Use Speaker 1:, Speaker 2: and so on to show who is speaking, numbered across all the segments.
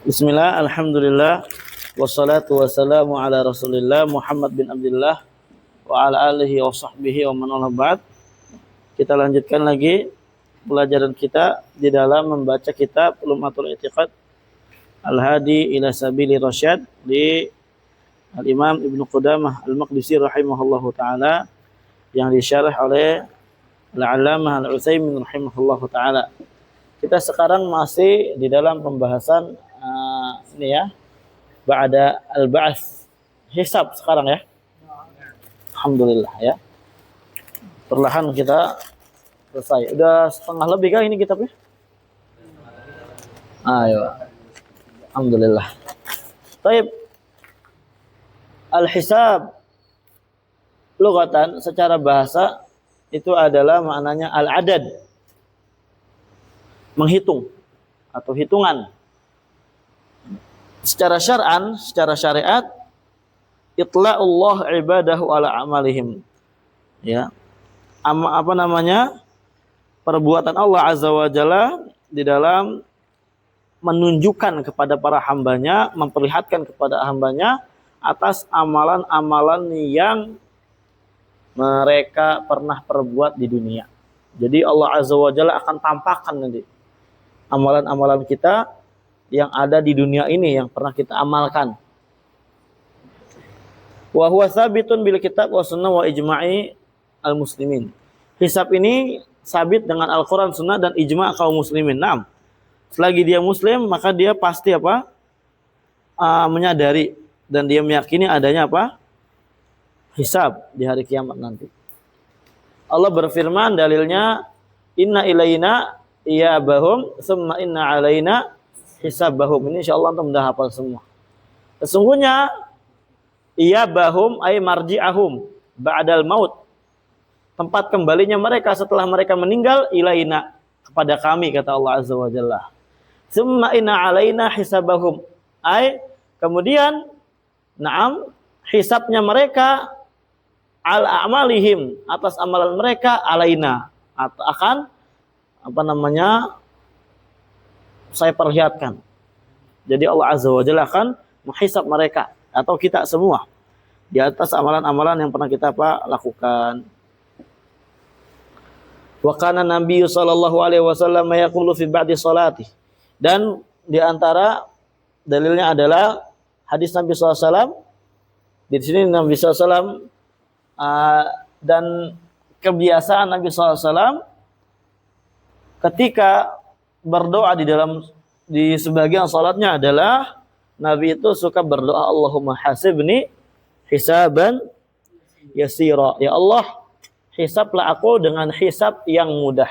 Speaker 1: Bismillah, alhamdulillah, wassalatu wassalamu ala rasulillah Muhammad bin Abdullah wa ala alihi wa sahbihi wa man wala ba'd. Kita lanjutkan lagi pelajaran kita di dalam membaca kitab Lumatul I'tiqad Al-Hadi ila Sabili Rasyad di Al-Imam Ibnu Qudamah Al-Maqdisi rahimahullahu ta'ala yang disyarah oleh Al-Allamah Al-Utsaimin rahimahullahu ta'ala. Kita sekarang masih di dalam pembahasan ini ya, ba'da al-ba'ats, hisab sekarang ya. Alhamdulillah ya. Perlahan kita selesai. Udah setengah lebih kah ini kitabnya? Ayo. Alhamdulillah. Baik. Al-hisab lughatan secara bahasa itu adalah maknanya al-adad. Menghitung atau hitungan. Secara syar'an, secara syariat, itla'ullah ibadahu ala amalihim. Ya. Perbuatan Allah Azza wa Jalla di dalam menunjukkan kepada para hambanya, memperlihatkan kepada hambanya atas amalan-amalan yang mereka pernah perbuat di dunia. Jadi Allah Azza wa Jalla akan tampakkan nanti amalan-amalan kita yang ada di dunia ini yang pernah kita amalkan. Wa huwa sabitun bil kitab wa sunnah wa ijma'i al muslimin. Hisab ini sabit dengan Al-Qur'an, sunnah dan ijma' kaum muslimin. Naam. Selagi dia muslim maka dia pasti menyadari dan dia meyakini adanya hisab di hari kiamat nanti. Allah berfirman dalilnya inna ilaina iyabahum summa inna alaina hisabahum. Ini insyaallah antum sudah hafal semua. Sesungguhnya iyabahum ay marji'ahum ba'dal maut. Tempat kembalinya mereka setelah mereka meninggal ilaina, kepada kami kata Allah Azza wa Jalla. Summa inna alaina hisabahum ay kemudian hisabnya mereka al a'malihim atas amalan mereka alaina atau akan saya perlihatkan. Jadi Allah Azza wa Jalla akan menghisab mereka atau kita semua di atas amalan-amalan yang pernah kita lakukan. Wa kana Nabi sallallahu alaihi wasallam yaqulu fi ba'di salati. Dan di antara dalilnya adalah hadis Nabi sallallahu alaihi wasallam. Di sini Nabi sallallahu alaihi wasallam dan kebiasaan Nabi sallallahu alaihi wasallam ketika berdoa di sebagian salatnya adalah Nabi itu suka berdoa Allahumma hasibni hisaban yasira. Ya Allah, hisablah aku dengan hisab yang mudah.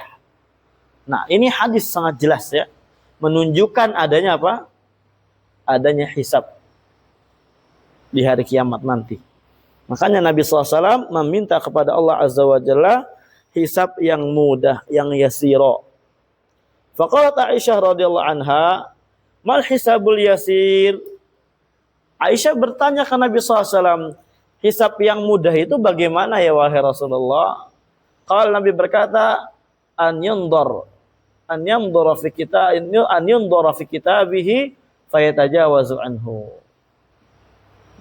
Speaker 1: Nah, ini hadis sangat jelas ya, menunjukkan adanya adanya hisab di hari kiamat nanti. Makanya Nabi SAW meminta kepada Allah Azza wa Jalla hisab yang mudah, yang yasira. Faqalat Aisyah radhiyallahu anha, "Mal hisabul yasir?" Aisyah bertanya ke Nabi SAW, hisab yang mudah itu bagaimana ya wahai Rasulullah? Kalau Nabi berkata, an yundhar fi kitabihi fayatajawazu anhu.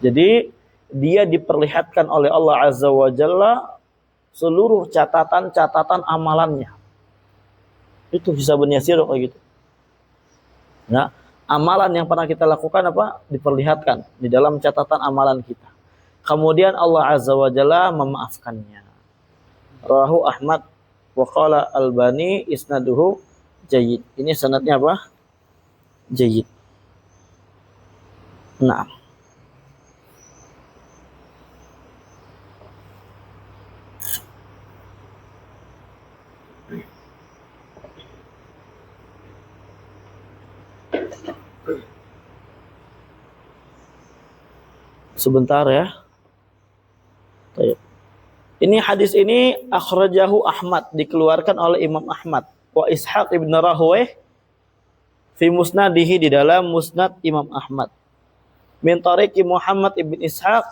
Speaker 1: Jadi dia diperlihatkan oleh Allah Azza wa Jalla seluruh catatan-catatan amalannya. Itu hisabun yasir kayak gitu. Nah, amalan yang pernah kita lakukan diperlihatkan di dalam catatan amalan kita. Kemudian Allah Azza wa Jalla memaafkannya. Rawahu Ahmad wa qala Albani isnaduhu jayyid. Ini sanadnya jayyid. Nah. Sebentar ya. Ini hadis ini akhrajahu Ahmad, dikeluarkan oleh Imam Ahmad, wa Ishaq ibn Rahawayh fi musnadihi, di dalam musnad Imam Ahmad. Min tariqi Muhammad ibn Ishaq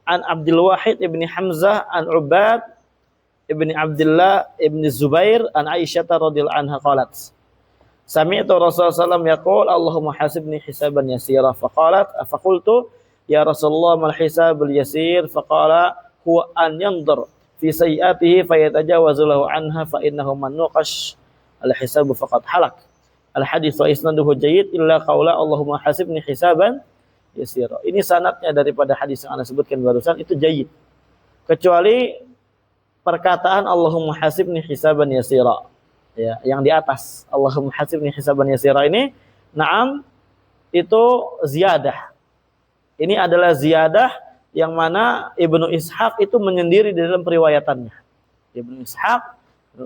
Speaker 1: an Abdul Wahid ibn Hamzah an Ubad ibn Abdullah ibn Zubair an Aisyah radhiyallahu anha qalat Sami'tu Rasulullah sallallahu alaihi wasallam yaqul Allahumma hasibni hisaban yasira faqultu ya Rasulullah mal hisabul yasir faqala huwa an yanzur fi sayyiatihi fayatajawazu lahu anha fa innahu man nuqash al hisabu faqad halak. Al hadits wa isnaduhu jayyid illa qaula Allahumma hasibni hisaban yasira. Ini sanadnya daripada hadis yang Anda sebutkan barusan itu jayyid. Kecuali perkataan Allahumma hasibni hisaban yasira. Ya, yang di atas Allahumma hasibni hisaban yasira ini na'am itu ziyadah. Ini adalah ziyadah yang mana Ibnu Ishaq itu menyendiri di dalam periwayatannya. Ibnu Ishaq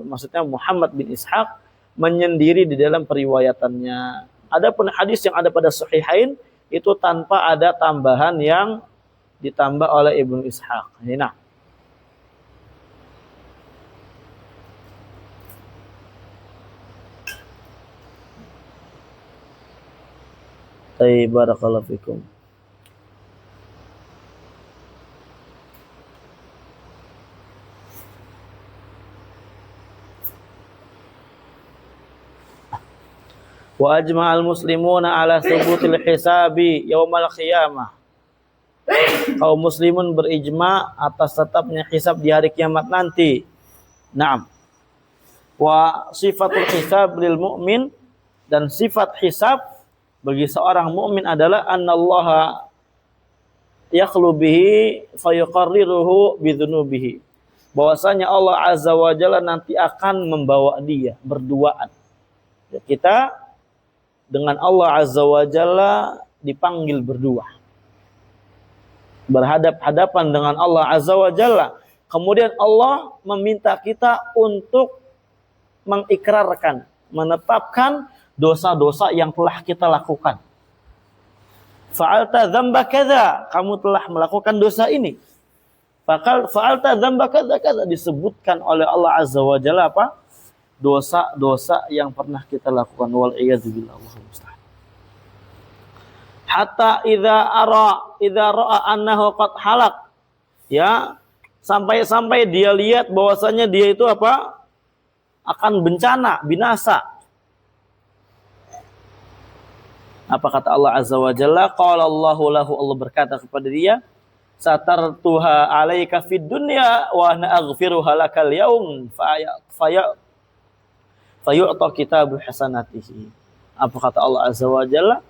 Speaker 1: maksudnya Muhammad bin Ishaq menyendiri di dalam periwayatannya. Adapun hadis yang ada pada Sahihain itu tanpa ada tambahan yang ditambah oleh Ibnu Ishaq. Nah, barakallahu fikum. Wa ajma'al muslimuna ala thubutil hisabi yaumal qiyamah. Kaum muslimun berijma atas tetapnya hisab di hari kiamat nanti. Naam. Wa sifatul hisab lil mu'min, dan sifat hisab bagi seorang mukmin adalah annallaha yakhlu bihi fayuqarriruhu bidzunubihi. Bahwasanya Allah Azza wa Jalla nanti akan membawa dia berduaan. Ya, kita dengan Allah Azza wa Jalla dipanggil berdua. Berhadap-hadapan dengan Allah Azza wa Jalla. Kemudian Allah meminta kita untuk mengikrarkan, menetapkan dosa-dosa yang telah kita lakukan. Fa'alta dzamba kadza, kamu telah melakukan dosa ini. Fa'alta dzamba kadza kadza, disebutkan oleh Allah Azza wa Jalla apa? Dosa-dosa yang pernah kita lakukan. Wal iyadzu billah. Hatta idza ra'a annahu qad halak. Ya, sampai dia lihat bahwasanya dia itu apa? Akan bencana, binasa. Apa kata Allah Azza wa Jalla? Qala Allahu lahu, Allah berkata kepada dia, satartuha 'alaika fid dunya wa ana aghfiruha lakal yaum fayu'ta kitabu hasanatihi. Apa kata Allah Azza wa Jalla?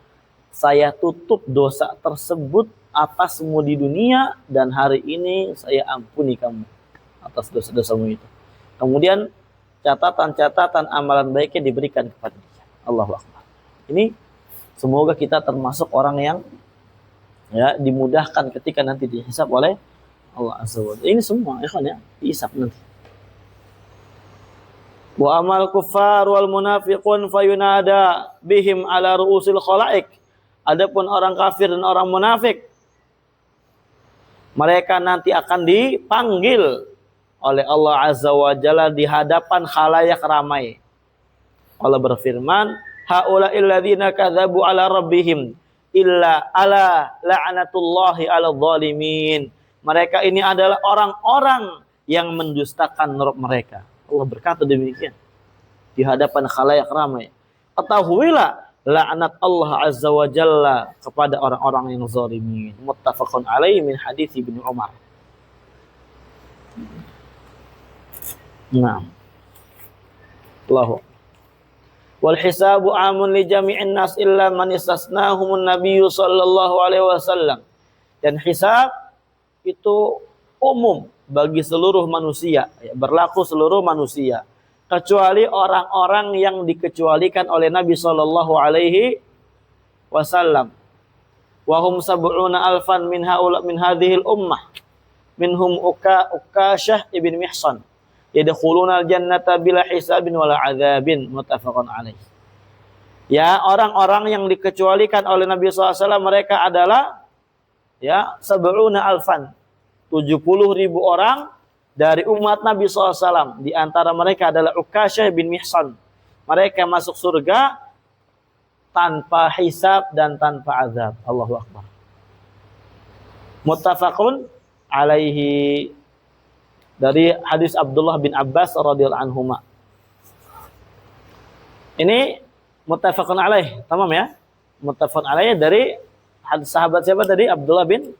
Speaker 1: Saya tutup dosa tersebut atasmu di dunia dan hari ini saya ampuni kamu atas dosa-dosamu itu. Kemudian catatan-catatan amalan baiknya diberikan kepada dia. Allahu Akbar. Ini semoga kita termasuk orang yang ya dimudahkan ketika nanti dihisab oleh Allah Azza wa Jalla. Ini semua ikhwan ya, dihisab nanti. Wa amal kuffar wal munafiqun fayunada bihim ala ru'usil khalaik. Adapun orang kafir dan orang munafik, mereka nanti akan dipanggil oleh Allah Azza wa Jalla di hadapan khalayak ramai. Allah berfirman, haula'il ladzina kadzabu ala rabbihim illa ala la'natullahi 'alal zalimin. Mereka ini adalah orang-orang yang mendustakan Rabb mereka. Allah berkata demikian di hadapan khalayak ramai. Ketahuilah laknat Allah Azza wa Jalla kepada orang-orang yang zalimin. Muttafaqun alaihi min hadits Ibnu Umar. Naam. Allahu. Wal hisabu amun li jami'in nas illa man istasnahumun nabiyyu sallallahu alaihi wasallam. Dan hisab itu umum bagi seluruh manusia, berlaku seluruh manusia, kecuali orang-orang yang dikecualikan oleh Nabi sallallahu alaihi wasallam. Wa hum sab'una alfan min hadhil ummah. Minhum Ukasyah ibn Mihsan. Yadkhuluna al-jannata bila hisabin wala adzabin. Muttafaqun alaih. Ya, orang-orang yang dikecualikan oleh Nabi SAW mereka adalah ya sab'una alfan, 70.000 orang dari umat Nabi SAW. Di antara mereka adalah Ukasyah bin Mihsan. Mereka masuk surga tanpa hisab dan tanpa azab. Allahu Akbar. Muttafaqun alaihi, dari hadis Abdullah bin Abbas radhiyallahu anhuma. Ini Muttafaqun alaih. Tamam ya? Muttafaqun alaih dari sahabat siapa tadi? Abdullah bin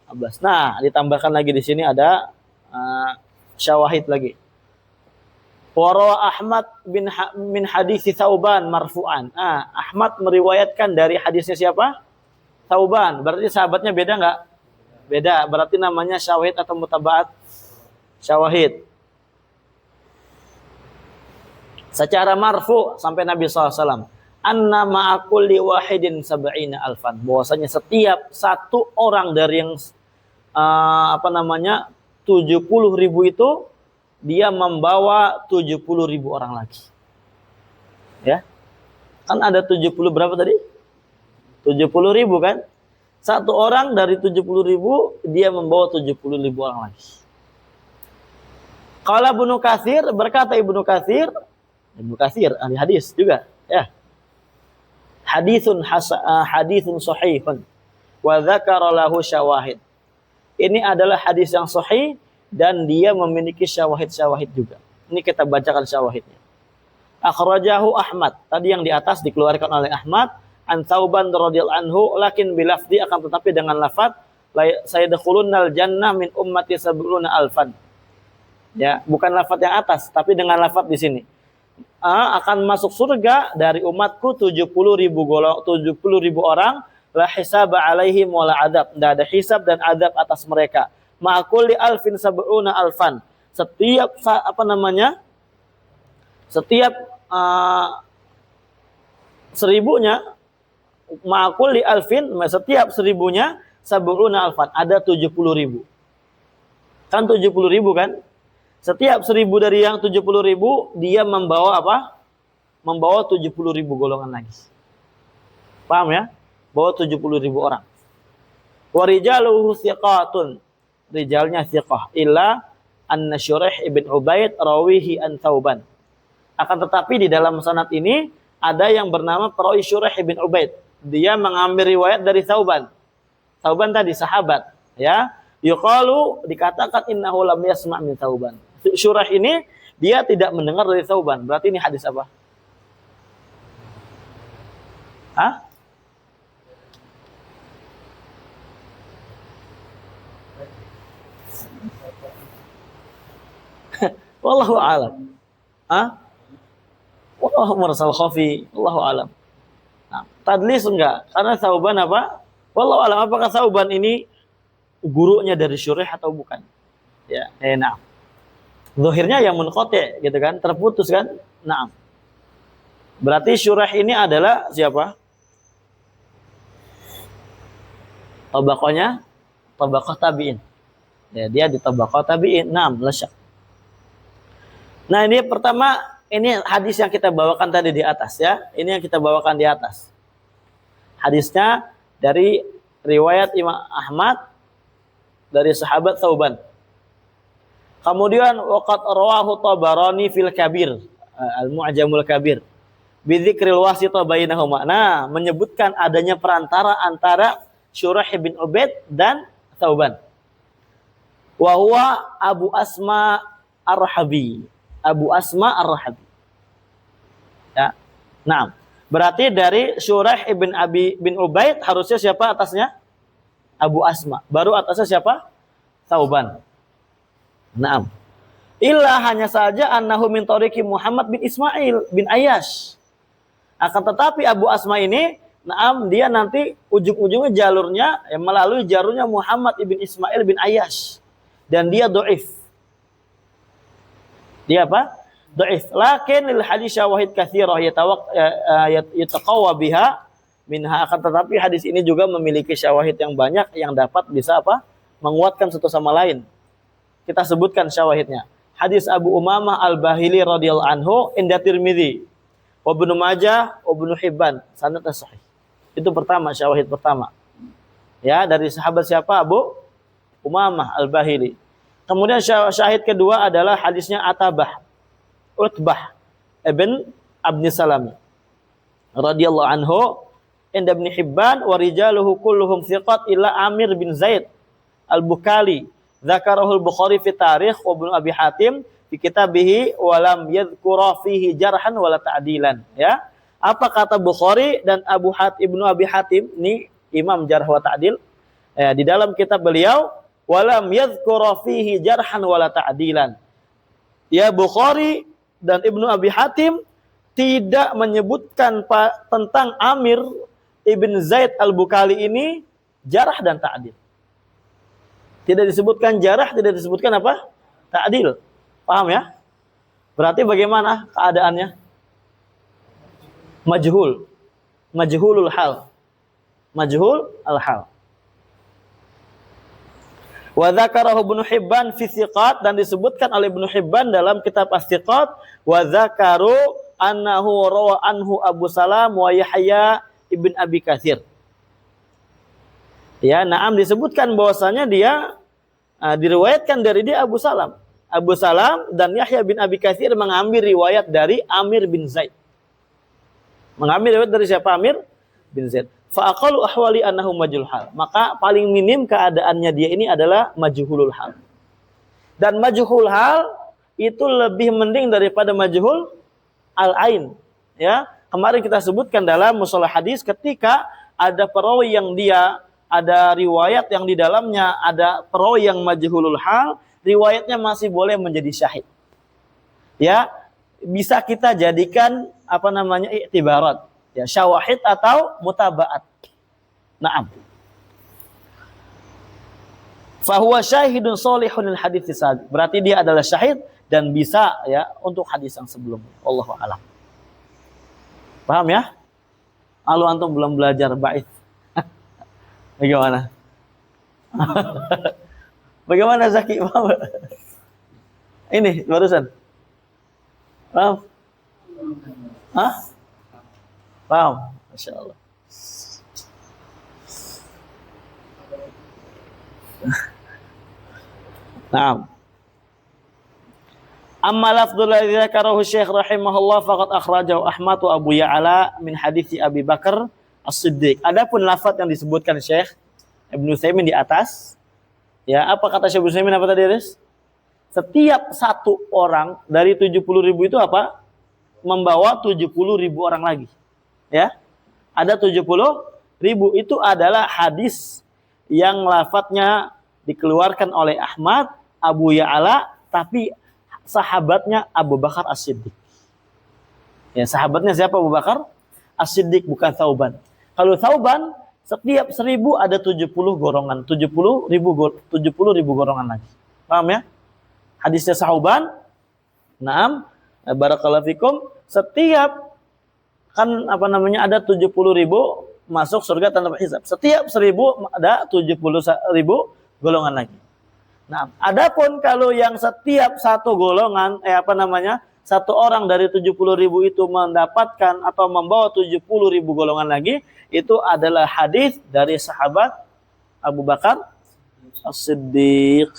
Speaker 1: Abbas. Nah, ditambahkan lagi di sini ada syawahid lagi. Warawa Ahmad min hadis Tsauban marfu'an. Ahmad meriwayatkan dari hadisnya siapa? Tsauban. Berarti sahabatnya beda enggak? Beda. Berarti namanya syawahid atau mutabaat? Syawahid. Secara marfu sampai Nabi SAW. Anna ma'akulli wahidin sab'ina alfan. Bahwasanya setiap satu orang dari yang 70.000 itu dia membawa 70.000 orang lagi. Ya. Kan ada 70 berapa tadi? 70.000 kan? Satu orang dari 70.000 dia membawa 70.000 orang lagi. Qala Ibnu Katsir, berkata Ibnu Katsir ahli hadis juga, ya. Haditsun sahihun wa dzakara lahu syawahid. Ini adalah hadis yang sahih dan dia memiliki syawahid-syawahid juga. Ini kita bacakan syawahidnya. Akhrajahu Ahmad. Tadi yang di atas dikeluarkan oleh Ahmad an Tsauban radhiyallahu anhu lakin bilafzi, akan tetapi dengan lafaz sayadkhulunnal jannah min ummati sab'una alfan. Ya, bukan lafaz yang atas tapi dengan lafaz di sini. Akan masuk surga dari umatku 70.000 orang, la hisaba alaihim wala adab. Tidak ada hisab dan adab atas mereka. Ma'kulli alfin sab'una alfan. Setiap seribunya, ma'kulli alfin, setiap seribunya sab'una alfan, ada 70.000. Kan 70.000 kan? Setiap 1.000 dari yang 70.000 dia membawa apa? Membawa 70.000 golongan lagi. Paham ya? Bawa 70.000 orang. Wa rijaluhu thiqatun. Rijalnya thiqah illa anna Syuraih ibn Ubaid rawihi an Tsauban. Akan tetapi di dalam sanad ini ada yang bernama perawi Syuraih ibn Ubaid. Dia mengambil riwayat dari Tsauban. Tsauban tadi sahabat, ya. Yuqalu, dikatakan innahu lam yasma' min Tsauban. Syuraih ini dia tidak mendengar dari Tsauban. Berarti ini hadis apa? Hah? Wallahu a'lam. Wallahu mursal khafi. Wallahu a'lam. Nah, tadlis enggak? Karena Tsauban apa? Wallahu a'lam, apakah Tsauban ini gurunya dari Syuraih atau bukan? Ya, nah. Zahirnya yang munqati' gitu kan, terputus kan? Naam. Berarti Syuraih ini adalah siapa? Tabaqahnya tabaqah tabi'in. Ya, dia di tabaqah tabi'in. Naam, la syak. Nah, ini pertama, ini hadis yang kita bawakan tadi di atas ya. Ini yang kita bawakan di atas. Hadisnya dari riwayat Imam Ahmad dari sahabat Tsauban. Kemudian waqad rawahu Tabarani fil Kabir, Al-Mu'jamul Kabir, bi dzikril wasita bainahuma. Nah, menyebutkan adanya perantara antara Syuraih bin Ubaid dan Tsauban. Wa huwa Abu Asma Ar-Rahabi. Abu Asma Ar-Rahabi. Ya. Nah, berarti dari Syuraih bin Ubaid harusnya siapa atasnya? Abu Asma. Baru atasnya siapa? Tsauban. Naam. Illa hanya saja annahu min tariqi Muhammad bin Ismail bin Ayyash. Akan tetapi Abu Asma ini, naam, dia nanti ujung-ujungnya jalurnya melalui jalurnya Muhammad ibn Ismail bin Ayyash. Dan dia dhaif. Dia apa? Dhaif. Lakin lil hadis syawahid katsirah yataqawwa biha minha. Akan tetapi hadis ini juga memiliki syawahid yang banyak yang dapat bisa apa? Menguatkan satu sama lain. Kita sebutkan syawahidnya. Hadis Abu Umamah Al-Bahili radhiyallahu anhu inda Tirmidzi, wa Ibnu Majah, wa Ibnu Hibban, sanadnya sahih. Itu pertama, syawahid pertama. Ya, dari sahabat siapa? Abu Umamah Al-Bahili. Kemudian syahid kedua adalah hadisnya Utbah ibn Abni Salam radhiyallahu anhu inda Ibnu Hibban, wa rijaluhu kulluhum thiqat illa Amir bin Zaid Al-Bukali. Zakarahul Bukhari fi tarikh wa Ibnu Abi Hatim fi kitabih wa lam yadhkura fihi jarhan wala ta'dilan, ya. Apa kata Bukhari dan Ibnu Abi Hatim, ini Imam Jarh wa Ta'dil, di dalam kitab beliau, walam yadhkura fihi jarhan wala ta'dilan. Ya, Bukhari dan Ibnu Abi Hatim tidak menyebutkan tentang Amir ibn Zaid al-Bukali ini jarh dan ta'dil. Tidak disebutkan jarh, tidak disebutkan apa? Ta'dil. Paham ya? Berarti bagaimana keadaannya? Majhulul hal. Majhul al-hal. Wa dzakarahu Ibnu Hibban fi Thiqat, dan disebutkan oleh Ibnu Hibban dalam kitab As-Thiqat, wa dzakaru annahu rawa anhu Abu Salam wa Yahya ibn Abi Katsir. Ya, na'am, disebutkan bahwasanya dia diriwayatkan dari dia Abu Salam. Abu Salam dan Yahya bin Abi Katsir mengambil riwayat dari Amir bin Zaid. Mengambil riwayat dari siapa? Amir bin Zaid. Fa aqallu ahwali annahu majhul hal. Maka paling minim keadaannya dia ini adalah majhulul hal. Dan majhul hal itu lebih mending daripada majhul al-ain. Ya, kemarin kita sebutkan dalam mustalah hadis, ketika ada perawi yang dia ada riwayat yang di dalamnya ada perawi yang majhulul hal, riwayatnya masih boleh menjadi syahid. Ya, bisa kita jadikan iktibarat, ya, syawahid atau mutabaat. Naam. Fahuwa syahidun sholihun lil hadits sabiq. Berarti dia adalah syahid dan bisa, ya, untuk hadis yang sebelumnya. Wallahu a'lam. Paham ya? Kalau antum belum belajar bait. Bagaimana? Bagaimana Zaki? Paham? Ini barusan. Paham? Hah? Paham? Masya Allah. Naam. Amma lafdzul ladzi dzakarahu Syekh rahimahullah faqad akhrajahu Ahmad wa Abu Ya'la min hadits Abi Bakar As-Siddiq. Adapun lafaz yang disebutkan Syekh Ibnu Utsaimin di atas, ya, apa kata Syekh Ibnu Utsaimin apa tadi, Riz? Setiap satu orang dari 70.000 itu apa? Membawa 70.000 orang lagi. Ya. Ada 70.000, itu adalah hadis yang lafadznya dikeluarkan oleh Ahmad, Abu Ya'la, tapi sahabatnya Abu Bakar As-Siddiq. Ya, sahabatnya siapa? Abu Bakar As-Siddiq, bukan Thauban. Kalau Thauban, setiap 1.000 ada 70 golongan, 70.000 golongan lagi. Paham ya? Hadisnya Thauban, naam, barakallahu fikum, setiap ada 70.000 masuk surga tanpa hisab. Setiap 1.000 ada 70.000 golongan lagi. Nah, adapun kalau yang setiap satu golongan, satu orang dari 70.000 itu mendapatkan atau membawa 70.000 golongan lagi, itu adalah hadis dari sahabat Abu Bakar As-Siddiq.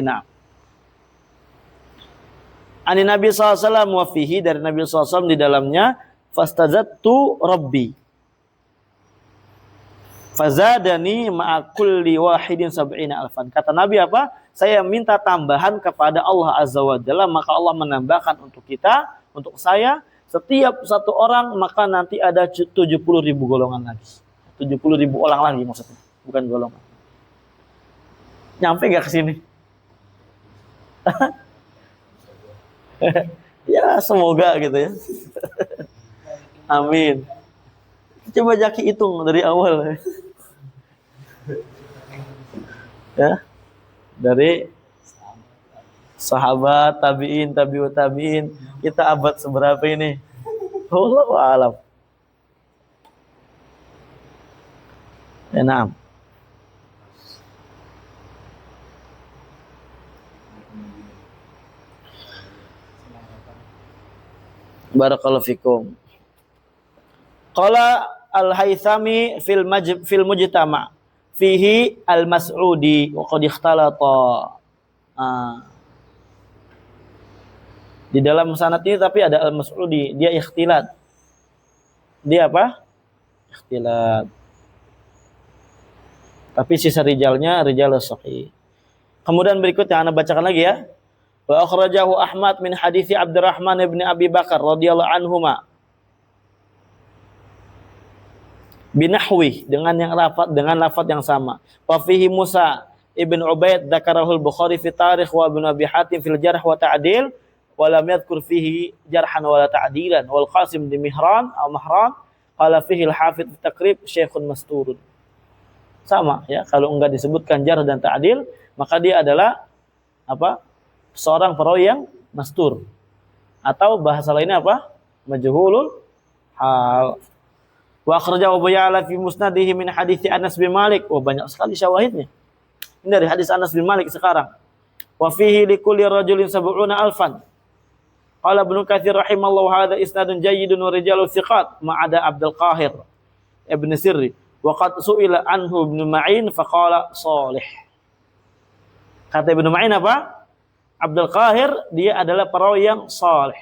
Speaker 1: Nah. Ani Nabi SAW wa fihi, dari Nabi SAW di dalamnya, fastazattu rabbi fazadani ma'a kulli wahidin sab'ina alfan. Kata Nabi apa? Saya minta tambahan kepada Allah Azza wa Jalla, maka Allah menambahkan untuk kita, untuk saya, setiap satu orang maka nanti ada 70.000 golongan lagi. 70.000 orang lagi maksudnya, bukan golongan. Nyampe gak ke sini? Ya, semoga gitu ya. Amin. Coba Jaki hitung dari awal. Ya. Dari sahabat, tabi'in, tabi'ut tabi'in, kita abad seberapa ini? Wallahu a'lam. Naam. Barakallahu fikum. Qala Al-Haythami fil Mujtama' fihi Al-Mas'udi wa qad ikhtalata. Di dalam sanad ini tapi ada Al-Mas'udi, dia ikhtilat. Dia apa? Ikhtilat. Tapi sisa rijalnya rijalus sahih. Kemudian berikutnya Anda bacakan lagi ya. Wa akhrajahu Ahmad min hadithi Abdurrahman ibn Abi Bakar radhiyallahu anhuma. binahwi, dengan lafaz yang sama. Wa fihi Musa ibn Ubaid dzakarahul Bukhari fi tarikh wa Ibnu Abi Hatim fil jarh wa ta'dil wa lam yadhkur fihi jarhan wala ta'dilan wal Qasim di Mahran qala fihi al-Hafidz fi Taqrib syekhun masturun. Sama ya, kalau enggak disebutkan jarh dan ta'dil, maka dia adalah apa? Seorang perawi yang mastur. Atau bahasa lainnya apa? Majhulul hal. Wa akhrajahu Abu Ya'la fi musnadihi min hadits Anas bin Malik. Oh, banyak sekali syawahidnya. Ini dari hadis Anas bin Malik sekarang. Wa fihi likulli rajulin sab'una alfan. Qala Ibnu Katsir rahimallahu hadza isnadun jayyidun wa rijalu thiqat ma'ada Abdul Qahir Ibn Sirri. Wa qad su'ila anhu Ibnu Ma'in faqala salih. Kata Ibnu Ma'in apa? Abdul Qahir dia adalah perawi yang salih.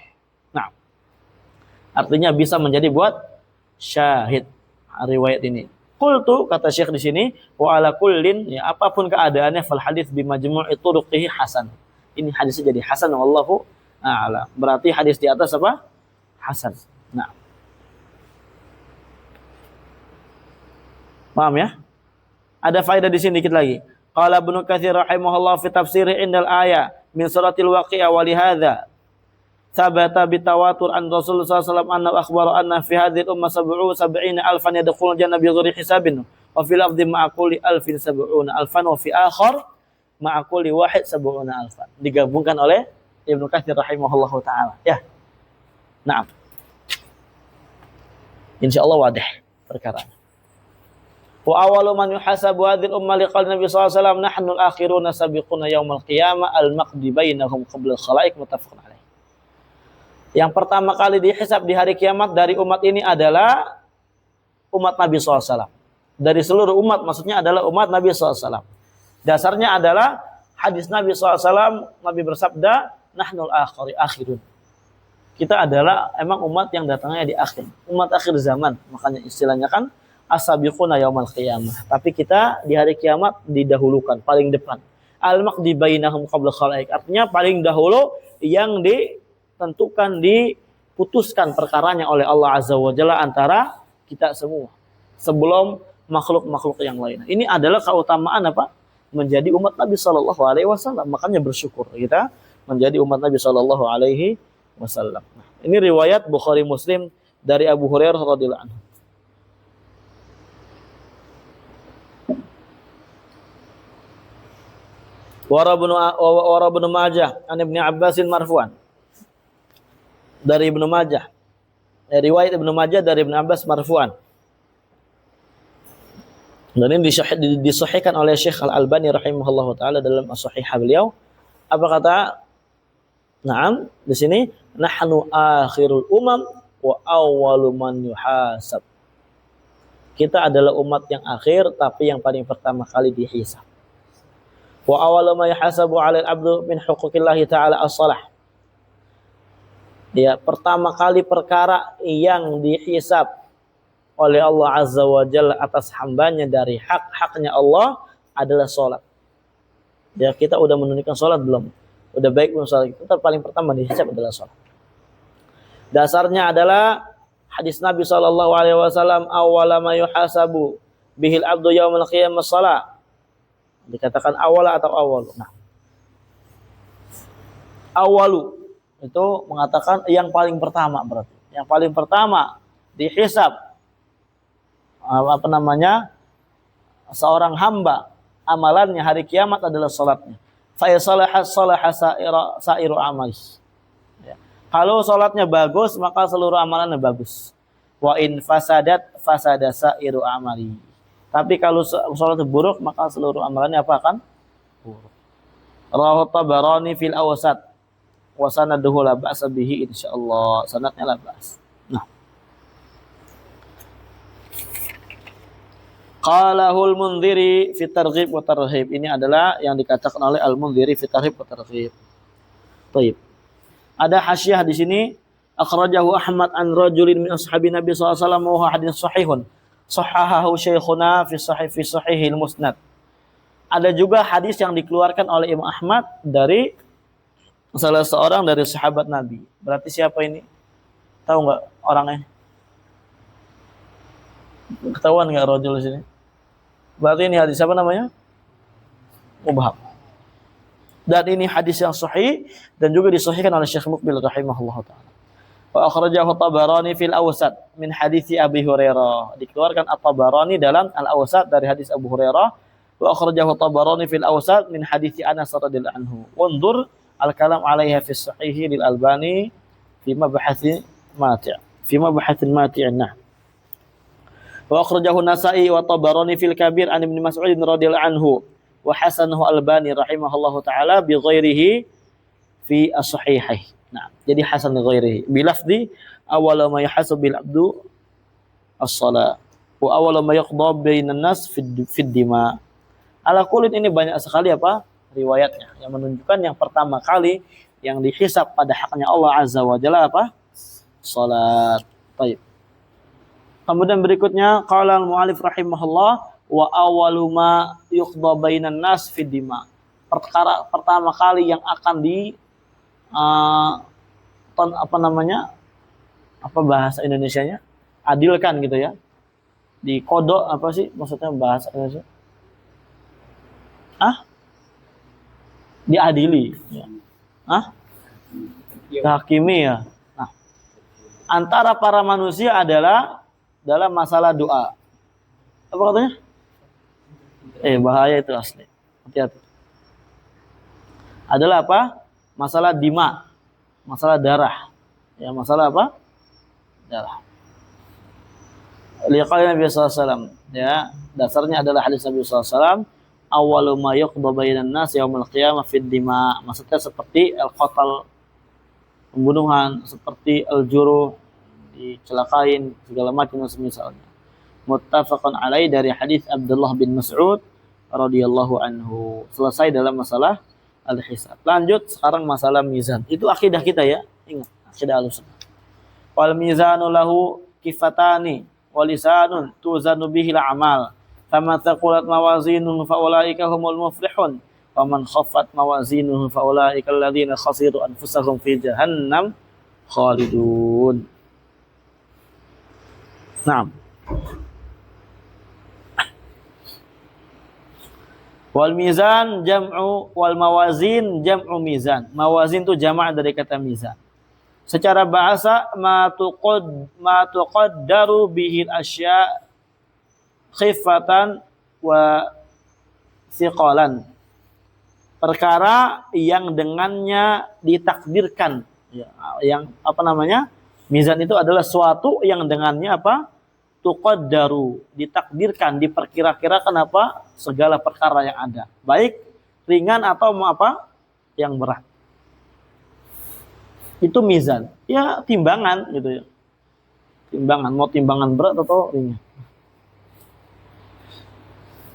Speaker 1: Nah, artinya bisa menjadi buat syahid riwayat ini. Qultu, kata Syekh di sini, wa ala kullin, ya apapun keadaannya fal hadits bi majmu'i turuqihi hasan. Ini hadisnya jadi hasan, wallahu a'lam. Berarti hadis di atas apa? Hasan. Nah. Paham ya? Ada faedah di sini dikit lagi. Qala Ibnu Katsir rahimahullah fi tafsiri indal ayat min suratil waqi'ah wa li hadza sabata bitawatur an Rasulullah sallallahu alaihi wasallam anna akhbara anna fi hadhihi ummah 70 alfan yadkhulul jannah bi ghairi hisabin wa fil lafdhi ma'a kulli alfin 70 alfan wa fi akhar ma'a kulli wahid 70 alfan. Digabungkan oleh Ibnu Katsir rahimahullahu taala. Ya. Naam. Insyaallah wadah perkara. Wa awwalu man yuhasabu hadhihi ummah liqal Nabi sallallahu alaihi wasallam nahnu al-akhiruna sabiquna yaumal qiyamah al-maqdi bainahum qabla al-khalaiq muttafaqun alaih. Yang pertama kali dihisab di hari kiamat dari umat ini adalah umat Nabi SAW. Dari seluruh umat, maksudnya adalah umat Nabi SAW. Dasarnya adalah hadis Nabi SAW, Nabi bersabda, Nahnul akhirun. Kita adalah emang umat yang datangnya di akhir. Umat akhir zaman. Makanya istilahnya kan, as-sabiquna yaumal qiyamah. Tapi kita di hari kiamat didahulukan, paling depan. Al-maqdi bainahum qabla khalaik. Artinya paling dahulu yang ditentukan, diputuskan perkaranya oleh Allah Azza wa Jalla antara kita semua sebelum makhluk-makhluk yang lain. Ini adalah keutamaan apa? Menjadi umat Nabi sallallahu alaihi wasallam. Makanya bersyukur kita menjadi umat Nabi sallallahu alaihi wasallam. Nah, ini riwayat Bukhari Muslim dari Abu Hurairah radhiyallahu anhu. Wa Ibnu Majah an Ibnu Abbasin marfu'an. Dari Ibnu Majah. Riwayat Ibnu Majah dari Ibnu Abbas marfu'an. Dan ini disahihkan oleh Syekh Al-Albani rahimahullahu taala dalam as-sahihah beliau. Apa kata? Naam, di sini nahnu akhirul umam wa awwalu man yuhasab. Kita adalah umat yang akhir tapi yang paling pertama kali dihisab. Wa awwalu ma yuhasabu 'alal 'abdu min huquqillahi ta'ala as-shalah. Ya, pertama kali perkara yang dihisab oleh Allah Azza wa Jalla atas hambanya dari hak-haknya Allah adalah sholat. Ya, kita udah menunaikan sholat belum? Udah baik belum sholat? Kita paling pertama dihisab adalah sholat. Dasarnya adalah hadis Nabi sallallahu alaihi wasallam, awwala ma yuhasabu bihil abdu yaumil qiyamah shalah. Dikatakan awala atau awalu. Nah, awalu itu mengatakan yang paling pertama, berarti yang paling pertama dihisab seorang hamba amalannya hari kiamat adalah salatnya. Fa salaha sairu amali. Ya. Kalau salatnya bagus maka seluruh amalannya bagus. Wa in fasada sairu amali. Tapi kalau salatnya buruk maka seluruh amalannya apa akan buruk. Rawahu Tabarani fil Awsat. Wa sanaduhu la ba'sa bihi insyaallah. Sanadnya la ba's. Nah. Qalahul Mundhiri fi Targhib wa Tarhib. Ini adalah yang dikatakan oleh Al-Mundhiri fi Targhib wa Tarhib. Baik. Ada hasyiah di sini, akhrajahu Ahmad an rajulin min ashabi Nabi sallallahu alaihi wasallam wa huwa hadits sahihun. Sahahahu Syekhuna fi Sahihil Musnad. Ada juga hadis yang dikeluarkan oleh Imam Ahmad dari salah seorang dari sahabat Nabi. Berarti siapa ini? Tahu nggak orangnya? Ketahuan nggak rajul di sini? Berarti ini hadis apa namanya? Mubham. Dan ini hadis yang sahih dan juga disahihkan oleh Syekh Muqbil rahimahullah taala. Wa akhrajahu Tabarani fil Awsat min hadis Abi Hurairah. Dikeluarkan At-Tabarani dalam Al-Awsat dari hadis Abu Hurairah. Wa akhrajahu Tabarani fil Awsat min hadis Anas radhiyallahu anhu. Wanzur al-kalam 'alaiha fi sahih lil Albani fi mabhathi mati'. Fi mabhathi mati'. Nah. Wa akhrajahu Nasa'i wa Tabarani fil Kabir an Ibnu Mas'ud radhiyallahu anhu. Wa hasanahu Albani rahimahullahu taala bi ghairihi fi as-sahihih. Nah, jadi hasan li ghairihi bi lafzi awwala ma yahasabu bil abdu as-shalah wa awwala ma yaqda bainan nas fi dima. Ala kulit ini banyak sekali apa riwayatnya yang menunjukkan yang pertama kali yang dihisab pada haknya Allah azza wa jalla apa? Salat. Baik. Kemudian berikutnya qala al-mu'allif rahimahullah wa awwalu ma yuqda bainan nas fid dima. Perkara pertama kali yang akan di apa namanya? Apa bahasa Indonesianya? Adilkan gitu ya. Di kodok apa sih maksudnya bahasa Indonesia? Diadili ya. Dihakimi ya. Nah, antara para manusia adalah dalam masalah doa. Apa katanya? Bahaya itu asli. Hati-hati. Adalah apa? Masalah dima. Masalah darah. Ya, masalah apa? Darah. Liqaul Nabi sallallahu alaihi wasallam, ya, dasarnya adalah hadis Nabi sallallahu alaihi wasallam, awwalu ma yuqda bainan nas yaumil qiyamah fid dima. Maksudnya seperti al-qatl, pembunuhan, seperti al-juruh, dicelakain, segala macam dan semisalnya. Muttafaqun alaih dari hadis Abdullah bin Mas'ud radhiyallahu anhu. Selesai dalam masalah al-hisab. Lanjut sekarang masalah mizan. Itu akidah kita ya. Ingat, akidah Ahlussunnah. Wal mizanu lahu kifatani wa lisanun tuzanu bihil a'mal. Faman thaqulat mawazinuhu fa ulaika humul muflihun. Wa man khaffat mawazinuhu fa ulaika alladziina khasiru anfusahum fi jahannam khalidun. Naam. Wal mizan jam'u wal mawazin jam'u mizan. Mawazin itu jamak dari kata mizan. Secara bahasa ma tuqaddaru bihi asya khifatan wa thiqalan. Perkara yang dengannya ditakdirkan, ya, yang apa namanya? Mizan itu adalah suatu yang dengannya apa? Tuqaddaru, ditakdirkan, diperkira-kirakan apa? Segala perkara yang ada, baik ringan atau apa? Yang berat. Itu mizan. Ya, timbangan gitu ya. Timbangan, mau timbangan berat atau ringan.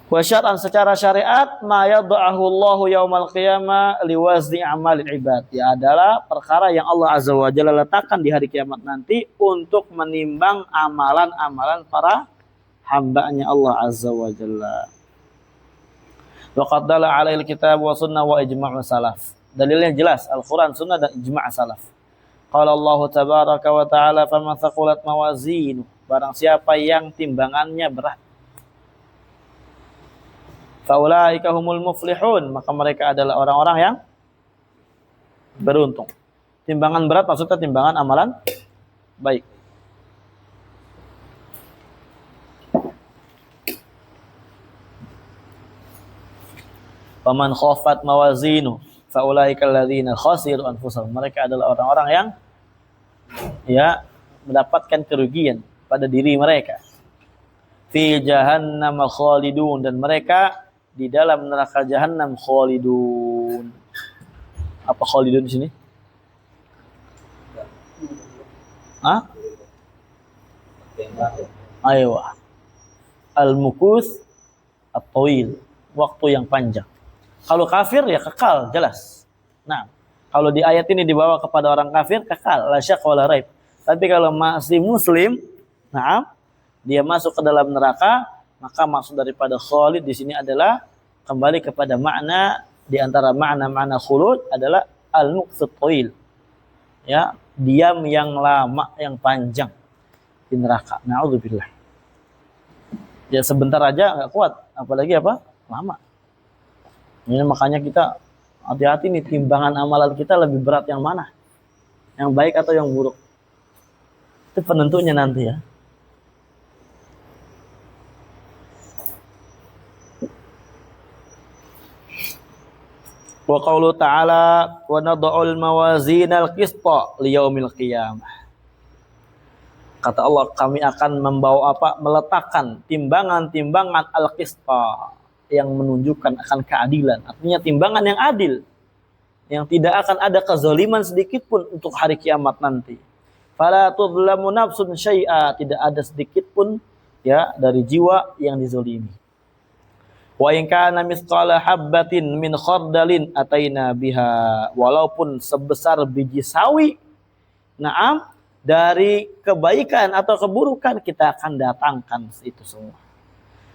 Speaker 1: Wa syar'an, secara syariat ma yad'ahu Allahu yaumal qiyamah liwazni amalil ibad. Ya, adalah perkara yang Allah azza wa jalla letakkan di hari kiamat nanti untuk menimbang amalan-amalan para hamba-Nya Allah azza wa jalla. Wa qad dalla 'alail kitab wa sunnah wa ijma' salaf. Dalilnya jelas, Al-Qur'an, sunnah dan ijma' salaf. Qala Allah tabaraka wa ta'ala faman thaqulat mawazinu. Barang siapa yang timbangannya berat, faulaika humul muflihun, maka mereka adalah orang-orang yang beruntung. Timbangan berat maksudnya timbangan amalan baik. Faman khaffat mawazinu faulaika alladziina khasiru anfusahum. Mereka adalah orang-orang yang ya mendapatkan kerugian pada diri mereka. Fi jahannam khalidun, dan mereka di dalam neraka jahanam khalidun. Apa khalidun di sini? Aywa. Al-mukus at-tawil, waktu yang panjang. Kalau kafir ya kekal, jelas. Nah, kalau di ayat ini dibawa kepada orang kafir, kekal, la syak wala raib. Tapi kalau masih muslim, nah, dia masuk ke dalam neraka, maka maksud daripada khalid di sini adalah kembali kepada makna, di antara makna-makna khulud adalah al-muqsat tawil. Ya, diam yang lama, yang panjang di neraka. Na'udzubillah. Ya sebentar aja nggak kuat, apalagi apa? Lama. Ini makanya kita hati-hati nih, timbangan amalan kita lebih berat yang mana? Yang baik atau yang buruk? Itu penentunya nanti ya. Wa qaulu ta'ala wa nad'ul mawazinal qista liyaumil qiyamah. Kata Allah, kami akan membawa meletakkan timbangan-timbangan al-qista yang menunjukkan akan keadilan. Artinya timbangan yang adil, yang tidak akan ada kezaliman sedikit pun untuk hari kiamat nanti. Fala tudlamu nafsun syai'a, tidak ada sedikit pun ya dari jiwa yang dizalimi. Wa in kana mithqala habbatin min khardalin ataina biha, walaupun sebesar biji sawi, na'am, dari kebaikan atau keburukan kita akan datangkan itu semua.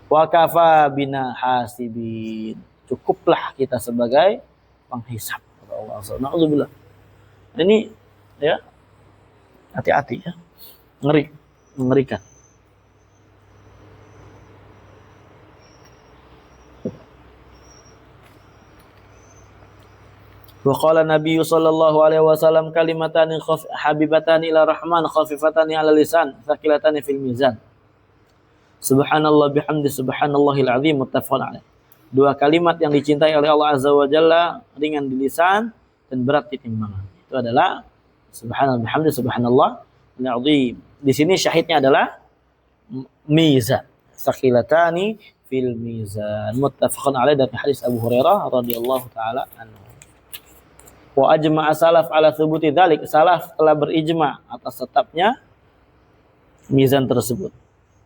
Speaker 1: Wa kafa bina hasibin, cukuplah kita sebagai penghisab. Allah subhanahu. Ini ya hati-hati ya, mengerikan. Wa qala Nabi sallallahu alaihi wasallam kalimatani habibatani ila rahman khafifatani ala lisan thaqilatani fil mizan. Subhanallah bihamdi subhanallahil azim muttafaqun alaih. Dua kalimat yang dicintai oleh Allah Azza wa Jalla, ringan di lisan dan berat di timbangan. Itu adalah subhanallah bihamdi subhanallahil azim. Di sini syahidnya adalah mizan. Thaqilatani fil mizan. Muttafaqun alaih, dari hadis Abu Hurairah radhiyallahu taala anhu. Wa ajma'a salaf ala thubuti dzalik, salaf telah berijma atas tetapnya mizan tersebut.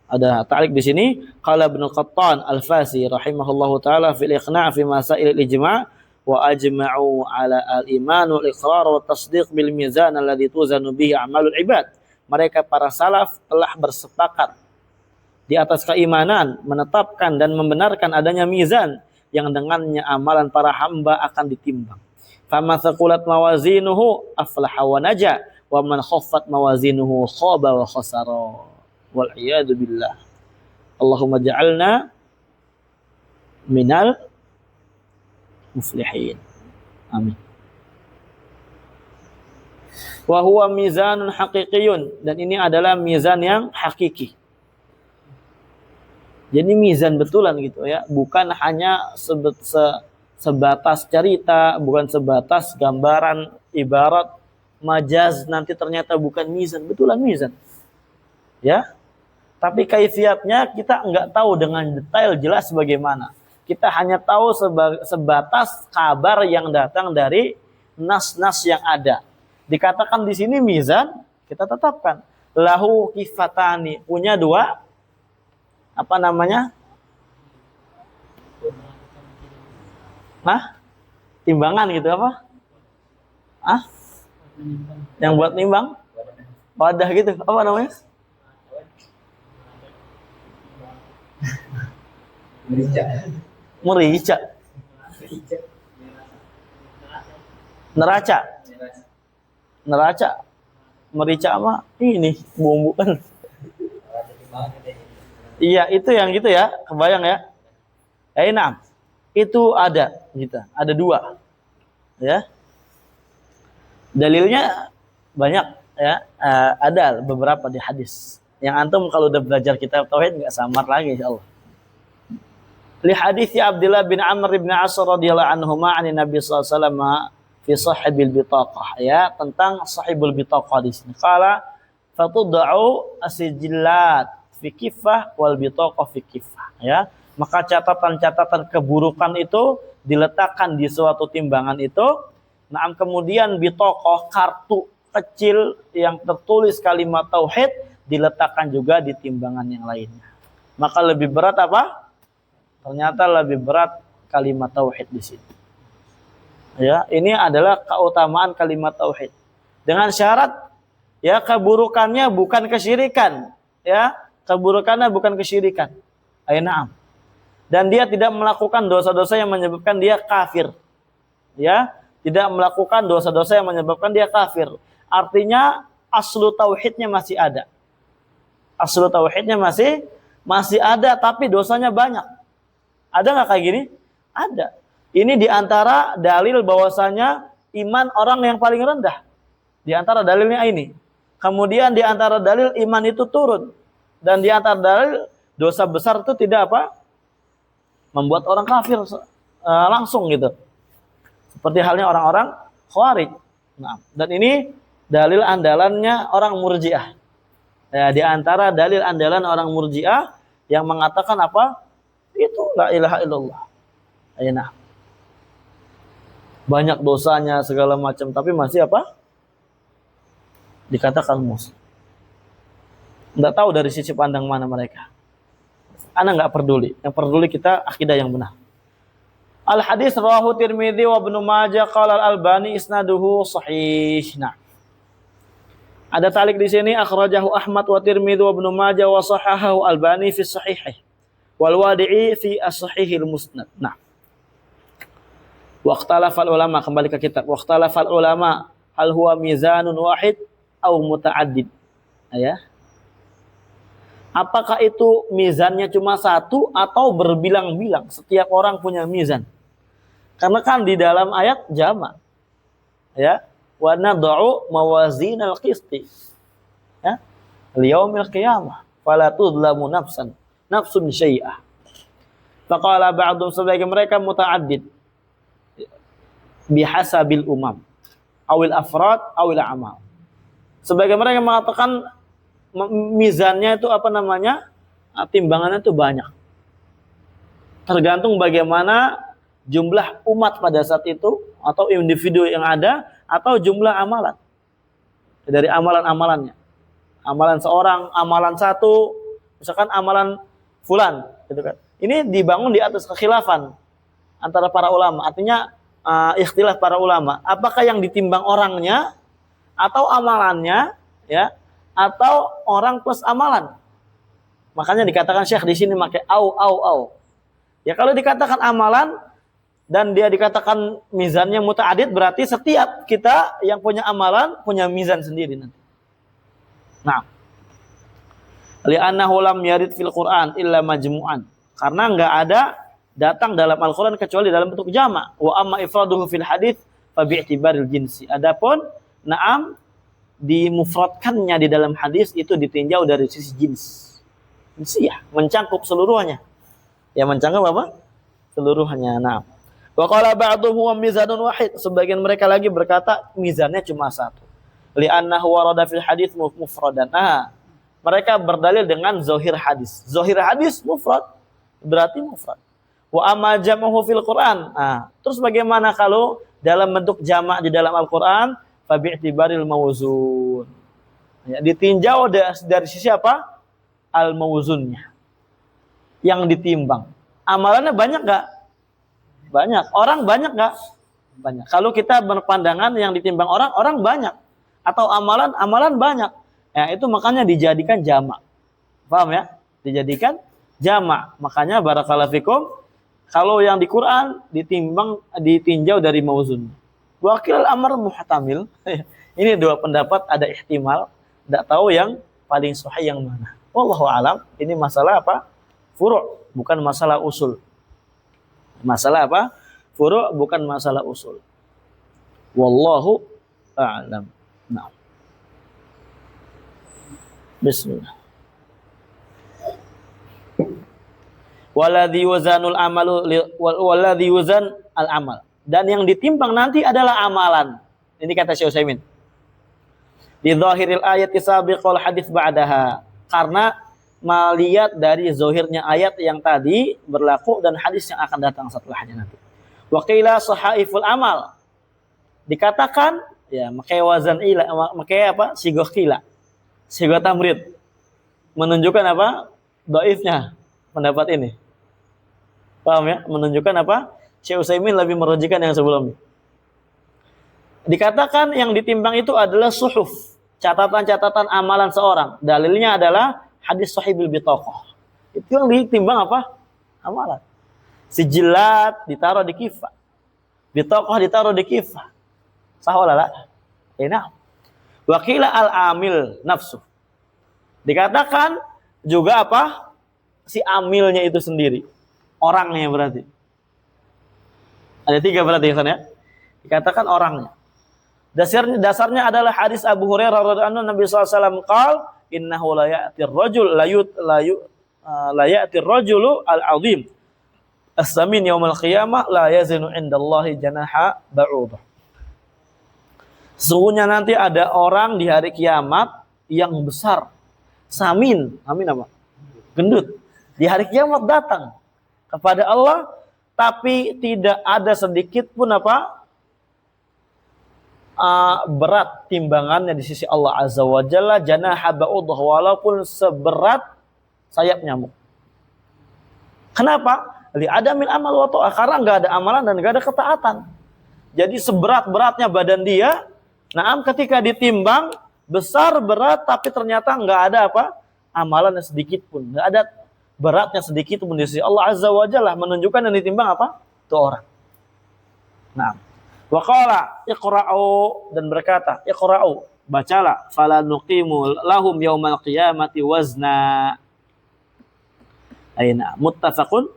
Speaker 1: Ada ta'liq di sini, qala Ibnu Qattan Al-Fasi rahimahullahu taala fil iqna' fi masail al-ijma' wa ajma'u ala al-iman wal iqrar wa tasdiq bil mizan alladhi tuzanu bihi a'malul ibad. Mereka para salaf telah bersepakat di atas keimanan, menetapkan dan membenarkan adanya mizan yang dengannya amalan para hamba akan ditimbang. Fama thaqulat mawazinuhu aflaha wa naja wa man khaffat mawazinuhu khaba wa khasara. Wal iyadu billah. Allahumma ja'alna minal muflihin. Amin. Wa huwa mizanun haqiqiyun, dan ini adalah mizan yang hakiki. Jadi mizan betulan gitu ya, bukan hanya sebatas cerita, bukan sebatas gambaran, ibarat, majaz, nanti ternyata bukan mizan, betulan mizan. Ya. Tapi kaifiatnya kita enggak tahu dengan detail jelas bagaimana. Kita hanya tahu sebatas kabar yang datang dari nas-nas yang ada. Dikatakan di sini mizan, kita tetapkan. Lahu kifatani, punya dua timbangan gitu apa? Yang buat nimbang? Wadah gitu, apa namanya? Merica. Neraca. Merica apa? Ini bumbu kan. Iya, itu yang gitu ya, kebayang ya. Nah, itu ada gitu. Ada dua. Ya. Dalilnya banyak ya, ada beberapa di hadis. Yang antum kalau udah belajar kitab tauhid enggak samar lagi insyaallah. Li hadits Abdullah bin Amr bin As radhiyallahu anhuma 'an Nabi sallallahu alaihi wasallam fi sahibil bitaqah, ya, tentang sahibul bitaqah di sini. Qala fatud'u asjillat fi kiffah wal bitaqah fi kiffah, ya. Maka catatan-catatan keburukan itu diletakkan di suatu timbangan itu. Nah, kemudian bitaqah, kartu kecil yang tertulis kalimat tauhid, diletakkan juga di timbangan yang lainnya. Maka lebih berat apa? Ternyata lebih berat kalimat tauhid di sini. Ya, ini adalah keutamaan kalimat tauhid. Dengan syarat ya keburukannya bukan kesyirikan, ya. Keburukannya bukan kesyirikan. Na'am. Dan dia tidak melakukan dosa-dosa yang menyebabkan dia kafir. Ya, tidak melakukan dosa-dosa yang menyebabkan dia kafir. Artinya aslu tauhidnya masih ada. Aslu tauhidnya masih masih ada tapi dosanya banyak. Ada nggak kayak gini? Ada. Ini diantara dalil bahwasanya iman orang yang paling rendah. Di antara dalilnya ini. Kemudian di antara dalil iman itu turun. Dan di antara dalil dosa besar itu tidak apa? Membuat orang kafir langsung gitu. Seperti halnya orang-orang Khawarij. Nah, dan ini dalil andalannya orang Murji'ah. Ya, di antara dalil andalan orang Murji'ah yang mengatakan apa? Itu la ilaha illallah. Nah, banyak dosanya segala macam, tapi masih apa? Dikatakan muslim. Nggak tahu dari sisi pandang mana mereka. Ana nggak peduli. Yang peduli kita akidah yang benar. Al hadis rawahu Tirmidzi wa Ibnu Majah qala Al Albani isnaduhu sahih. Nah, ada talik di sini akhrajahu Ahmad wa Tirmidzi wa Ibnu Majah wa sahahahu Albani fi sahihih wal Wadi'i fi as-sahihil musnad. Nah, waqtalafal ulama, kembali ke kitab. Waqtalafal ulama hal huwa mizanun wahid au muta'addid. Ya. Apakah itu mizannya cuma satu atau berbilang-bilang? Setiap orang punya mizan. Karena kan di dalam ayat jama'. Ya. Wa nad'u mawazinal qisti. Ya. Liyaumil qiyamah fala tudlamu nafsun syai'ah. Faqala ba'dhum, sebagian mereka muta'addid bihasabil umam awil afrad awil amal. Sebagian mereka mengatakan mizannya itu apa namanya? Timbangannya itu banyak. Tergantung bagaimana jumlah umat pada saat itu atau individu yang ada atau jumlah amalan. Dari amalan-amalannya. Amalan seorang, amalan satu, misalkan amalan fulan, gitu kan. Ini dibangun di atas kekhilafan antara para ulama. Artinya ikhtilaf para ulama. Apakah yang ditimbang orangnya atau amalannya, ya, atau orang plus amalan? Makanya dikatakan Syekh di sini pakai au. Ya kalau dikatakan amalan dan dia dikatakan mizannya muta'adid, berarti setiap kita yang punya amalan punya mizan sendiri nanti. Nah, li'annahu lam yarid fil Qur'an illa majmu'an. Karena enggak ada datang dalam Al-Qur'an kecuali dalam bentuk jama'. Wa amma ifraduhu fil hadits fa bi'tibaril jinsi. Adapun na'am dimufradkannya di dalam hadis itu ditinjau dari sisi jins. Jinsiyah, mencangkup seluruhnya. Ya mencangkup apa? Seluruhnya. Nah, wa qala ba'dhum huwa mizanun wahid. Sebagian mereka lagi berkata mizannya cuma satu. Li'annahu warada fil hadits mufradan. Nah, mereka berdalil dengan zahir hadis. Zahir hadis mufrad, berarti mufrad. Wa amma jam'uhu fil Qur'an. Nah, terus bagaimana kalau dalam bentuk jamak di dalam Al-Qur'an? Fa bi'tibaril mawzun. Ya, ditinjau dari sisi apa? Al-mawzunnya. Yang ditimbang. Amalannya banyak enggak? Banyak. Orang banyak enggak? Banyak. Kalau kita berpandangan yang ditimbang orang banyak. Atau amalan banyak. Ya, itu makanya dijadikan jamak. Paham ya? Dijadikan jamak. Makanya barakallahu fikum, kalau yang di Quran ditinjau dari mauzun. Wakil al-amr muhtamil. Ini dua pendapat, ada ihtimal, tidak tahu yang paling sahih yang mana. Wallahu alam. Ini masalah apa? Furu', bukan masalah usul. Masalah apa? Furu' bukan masalah usul. Wallahu a'lam. Nah. Bismillah. Waladhi wazanul amalu waladhi wazan al amal. Dan yang ditimbang nanti adalah amalan. Ini kata Syekh Utsaimin. Di zahiril ayat sabiqal hadis ba'daha. Karena melihat dari zahirnya ayat yang tadi berlaku dan hadis yang akan datang setelahnya nanti. Wa qila sahaiful amal. Dikatakan ya makai wazan ila, makai apa? Sigoh qila. Sigoh tamrid. Menunjukkan apa? Dhaifnya pendapat ini. Paham ya? Menunjukkan apa? Syekh Utsaimin lebih merujikan yang sebelumnya. Dikatakan yang ditimbang itu adalah suhuf, catatan-catatan amalan seorang. Dalilnya adalah hadis sahihul bitaqah. Itu yang ditimbang apa? Amalan. Sijilat ditaruh di kifah. Bitaqah ditaruh di kifah. Sah wala la? Enak. Wa qila al-amil nafsu. Dikatakan juga apa? si amilnya itu sendiri. Orangnya berarti. Ada 3 berarti ya. Dikatakan orangnya. Dasarnya adalah hadis Abu Hurairah radhiyallahu anhu Nabi sallallahu alaihi wasallam qaal innahu la ya'tir rajul la ya'tir rajulu al-'azim as-samin yaumil qiyamah la yazinu 'indallahi janaha ba'udah. Sesungguhnya nanti ada orang di hari kiamat yang besar, samin, amin apa? Gendut. Di hari kiamat datang kepada Allah tapi tidak ada sedikit pun apa? Berat timbangannya di sisi Allah Azza wa Jalla janaha ba'udah, walaupun seberat sayap nyamuk. Kenapa? Li adamil amal wa ta'ah, karena enggak ada amalan dan enggak ada ketaatan. Jadi seberat-beratnya badan dia, ketika ditimbang besar berat tapi ternyata enggak ada apa? Amalan sedikit pun, enggak ada beratnya sedikit pun di sisi Allah Azza wa Jalla, menunjukkan yang ditimbang apa? Itu orang. Wa qala iqra'u, dan berkata iqra'u, bacalah, fala nuqimu lahum yaumal qiyamati wazna. Aina muttafaqun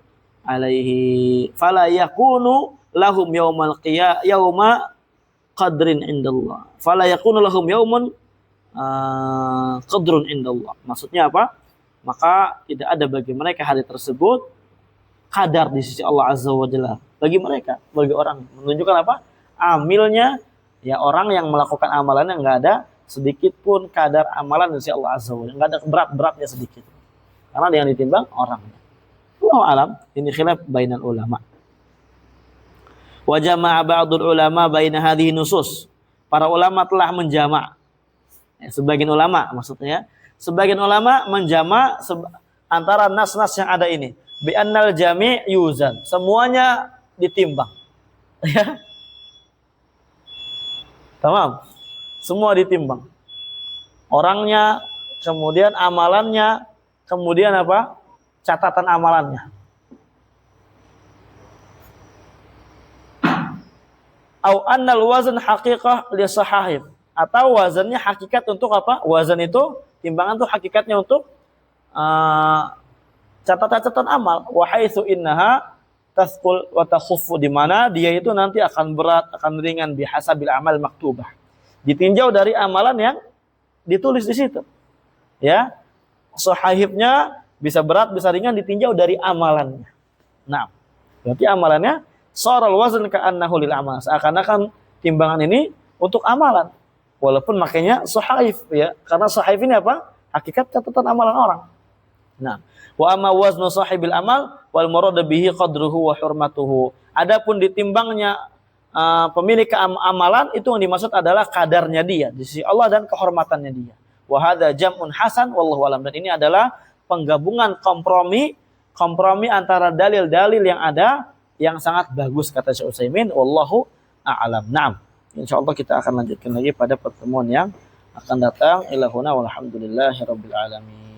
Speaker 1: alaihi, fala yakunu lahum yaumal qiyamah yauma qadrin indallah, fala yakunu lahum yaumun qadrun indallah. Maksudnya apa? Maka tidak ada bagi mereka hari tersebut kadar di sisi Allah Azza wa Jalla bagi mereka, bagi orang. Menunjukkan apa? Amilnya, ya orang yang melakukan amalannya enggak ada sedikit pun kadar amalan di sisi Allah Azza wa Jalla, enggak ada berat-beratnya sedikit. Karena yang ditimbang orangnya. Wallahu alam, ini khilaf bainal ulama. Wa jama'a ba'dul ulama baina hadhihi nusus. Para ulama telah menjama'. Sebagian ulama maksudnya, sebagian ulama menjama' antara nas-nas yang ada ini. Bi annal jami' yuzan. Semuanya ditimbang. Ya. Tamam. Semua ditimbang. Orangnya, kemudian amalannya, kemudian apa? Catatan amalannya. Au annal wazn haqiqah li sahahib. Atau wazannya hakikat untuk apa? Wazan itu, timbangan itu hakikatnya untuk catatan amal. Wa haitsu innaha tasqul wa takhuffu, di mana dia itu nanti akan berat, akan ringan bihasabil amal maktubah. Ditinjau dari amalan yang ditulis di situ. Ya. Sahihnya bisa berat, bisa ringan, ditinjau dari amalannya. Nah, berarti amalannya saral wazn ka'annahu lil amal. Seakan-akan timbangan ini untuk amalan. Walaupun makanya sahih, ya. Karena sahih ini apa? Hakikat catatan amalan orang. Nah, wa amma waznu sahibil amal wal murad bihi qadruhu wa hurmatuhu. Adapun ditimbangnya pemilik amalan, itu yang dimaksud adalah kadarnya dia di sisi Allah dan kehormatannya dia. Wa hadza jam'un hasan wallahu alam, dan ini adalah penggabungan kompromi antara dalil-dalil yang ada yang sangat bagus kata Syekh Utsaimin, wallahu a'lam. Naam. Insyaallah kita akan lanjutkan lagi pada pertemuan yang akan datang. Ilahuna walhamdulillahirabbil alamin.